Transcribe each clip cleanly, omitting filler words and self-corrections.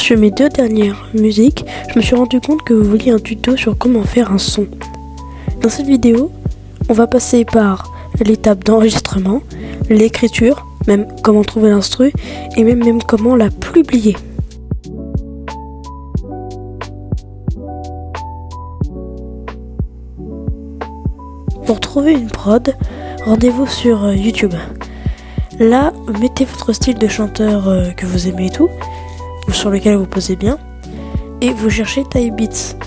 Sur mes 2 dernières musiques, je me suis rendu compte que vous vouliez un tuto sur comment faire un son. Dans cette vidéo, on va passer par l'étape d'enregistrement, l'écriture, même comment trouver l'instru et même comment la publier. Pour trouver une prod, rendez-vous sur YouTube. Là, mettez votre style de chanteur que vous aimez et tout, ou sur lequel vous posez bien, et vous cherchez Type Beats.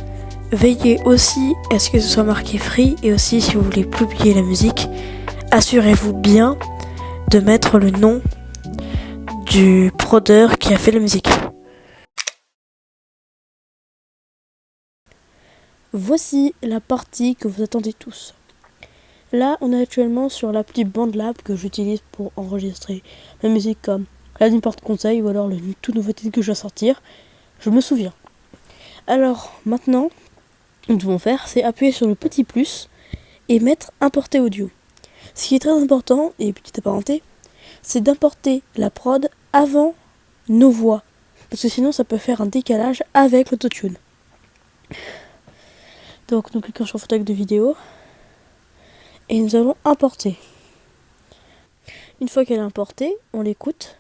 Veillez aussi à ce que ce soit marqué free, et aussi si vous voulez publier la musique, assurez-vous bien de mettre le nom du prodeur qui a fait la musique. Voici la partie que vous attendez tous. Là, on est actuellement sur l'appli BandLab que j'utilise pour enregistrer la musique comme la Newport Conseil ou alors le tout nouveau titre que je vais sortir. Je me souviens. Alors, maintenant, ce que nous devons faire, c'est appuyer sur le petit plus et mettre importer audio. Ce qui est très important, et petite parenthèse, c'est d'importer la prod avant nos voix. Parce que sinon, ça peut faire un décalage avec l'autotune. Donc, nous cliquons sur photo de vidéo. Et nous allons importer. Une fois qu'elle est importée, on l'écoute.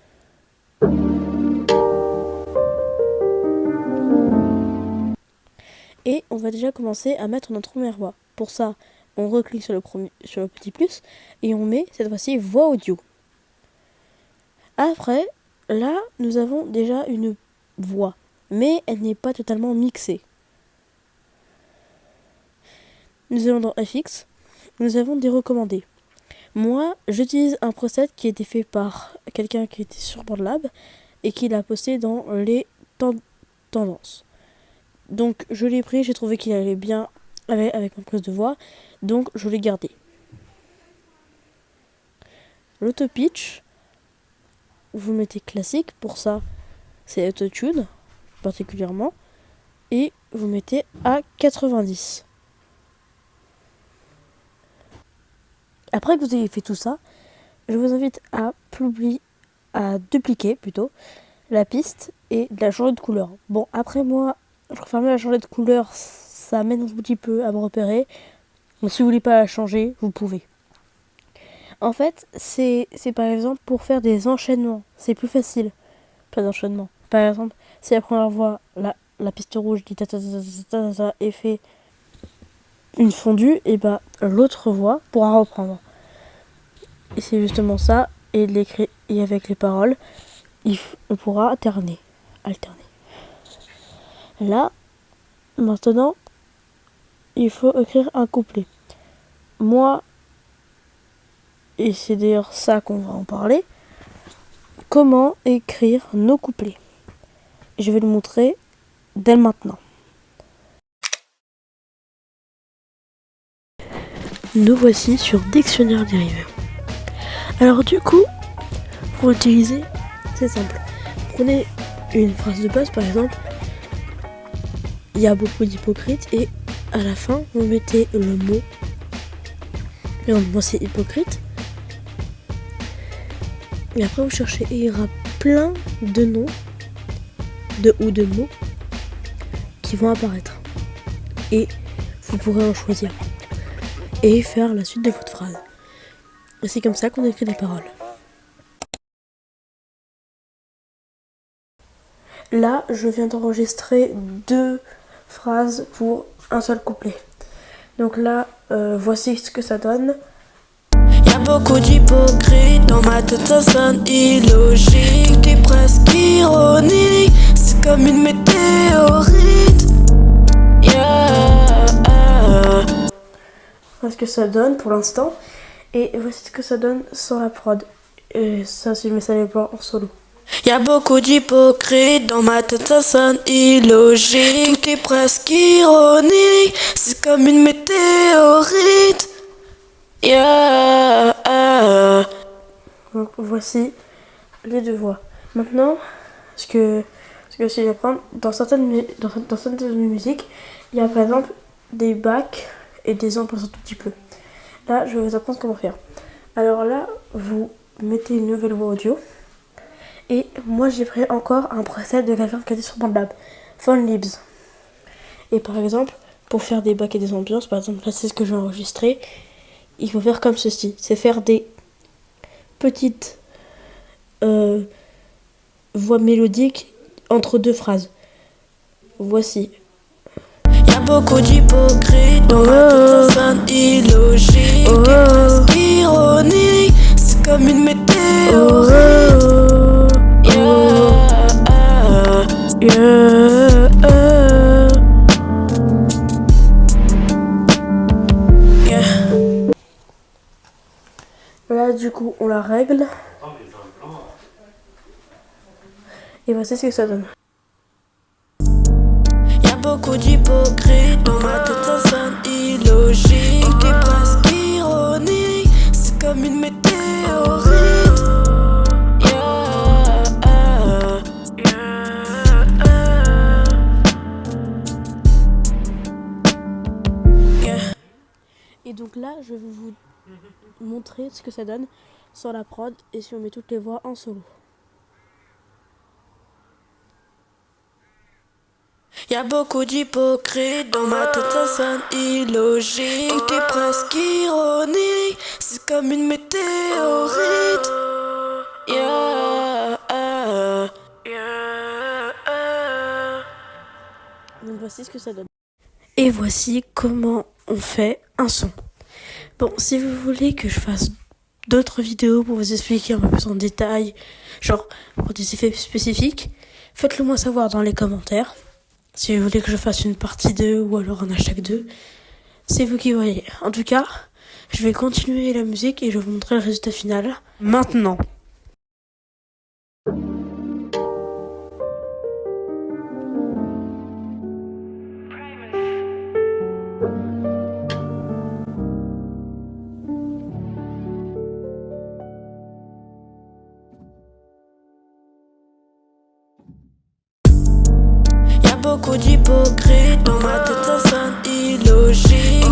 Et on va déjà commencer à mettre notre première voix. Pour ça, on reclique sur le petit plus et on met cette fois-ci voix audio. Après, là, nous avons déjà une voix, mais elle n'est pas totalement mixée. Nous allons dans FX. Nous avons des recommandés. Moi, j'utilise un preset qui a été fait par quelqu'un qui était sur BandLab et qui l'a posté dans les tendances. Donc, je l'ai pris, j'ai trouvé qu'il allait bien avec ma prise de voix, donc je l'ai gardé. L'auto-pitch, vous mettez classique, pour ça, c'est autotune particulièrement, et vous mettez à 90. Après que vous ayez fait tout ça, je vous invite à dupliquer la piste et de la changer de couleur. Bon, après moi, je préfère la changer de couleur, ça m'aide un petit peu à me repérer. Donc si vous voulez pas la changer, vous pouvez. En fait, c'est par exemple pour faire des enchaînements, c'est plus facile. Pas d'enchaînement. Par exemple, si la première voix, la piste rouge dit ta ta ta ta ta ta et fait une fondue, et bah l'autre voix pourra reprendre. Et c'est justement ça, et avec les paroles, on pourra alterner. Là, maintenant, il faut écrire un couplet. Moi, et c'est d'ailleurs ça qu'on va en parler, comment écrire nos couplets. Je vais le montrer dès maintenant. Nous voici sur Dictionnaire dérivé. Alors du coup, pour utiliser, c'est simple. Prenez une phrase de base par exemple. Il y a beaucoup d'hypocrites et à la fin, vous mettez le mot. Et moi c'est hypocrite. Et après vous cherchez et il y aura plein de noms ou de mots qui vont apparaître. Et vous pourrez en choisir. Et faire la suite de votre phrase. Et c'est comme ça qu'on écrit des paroles. Là, je viens d'enregistrer 2 phrases pour un seul couplet. Donc là, voici ce que ça donne. Y'a beaucoup d'hypocrites, dans ma tête ça sonne illogique. T'es presque ironique, c'est comme une météorite. Voici ce que ça donne pour l'instant. Et voici ce que ça donne sans la prod. Et ça, c'est le message en solo. Y'a beaucoup d'hypocrites, dans ma tête ça sonne illogique. Tout est presque ironique, c'est comme une météorite. Donc voici les 2 voix. Maintenant, ce que je vais apprendre, dans certaines musiques, il y a par exemple des bacs et des ampes un tout petit peu. Là, je vais vous apprendre comment faire. Alors là, vous mettez une nouvelle voix audio Et moi j'ai pris encore un preset de quelqu'un qui a dit sur Bandlab, Phonelibs. Et par exemple, pour faire des bacs et des ambiances, par exemple là c'est ce que j'ai enregistré, il faut faire comme ceci, c'est faire des petites voix mélodiques entre deux phrases. Voici. Y'a beaucoup d'hypocrites dans ma tête, ça sonne illogique, presque ironique, c'est comme une météorite. Là du coup on la règle. Et voici ce que ça donne. Y'a beaucoup d'hypocrites dans ma tête, ça sonne illogique, t'es presque ironique, c'est comme une météorite. Et donc là je vais vous montrer ce que ça donne sur la prod et si on met toutes les voix en solo. Y'a beaucoup d'hypocrites dans ma tête, ça sonne illogique, t'es presque ironique, c'est comme une météorite. Donc voici ce que ça donne. Et voici comment on fait un son. Bon, si vous voulez que je fasse d'autres vidéos pour vous expliquer un peu plus en détail, genre pour des effets spécifiques, faites-le moi savoir dans les commentaires. Si vous voulez que je fasse une partie 2 ou alors un hashtag 2, c'est vous qui voyez. En tout cas, je vais continuer la musique et je vais vous montrer le résultat final maintenant. Beaucoup d'hypocrites dans ma tête, ça sonne illogique,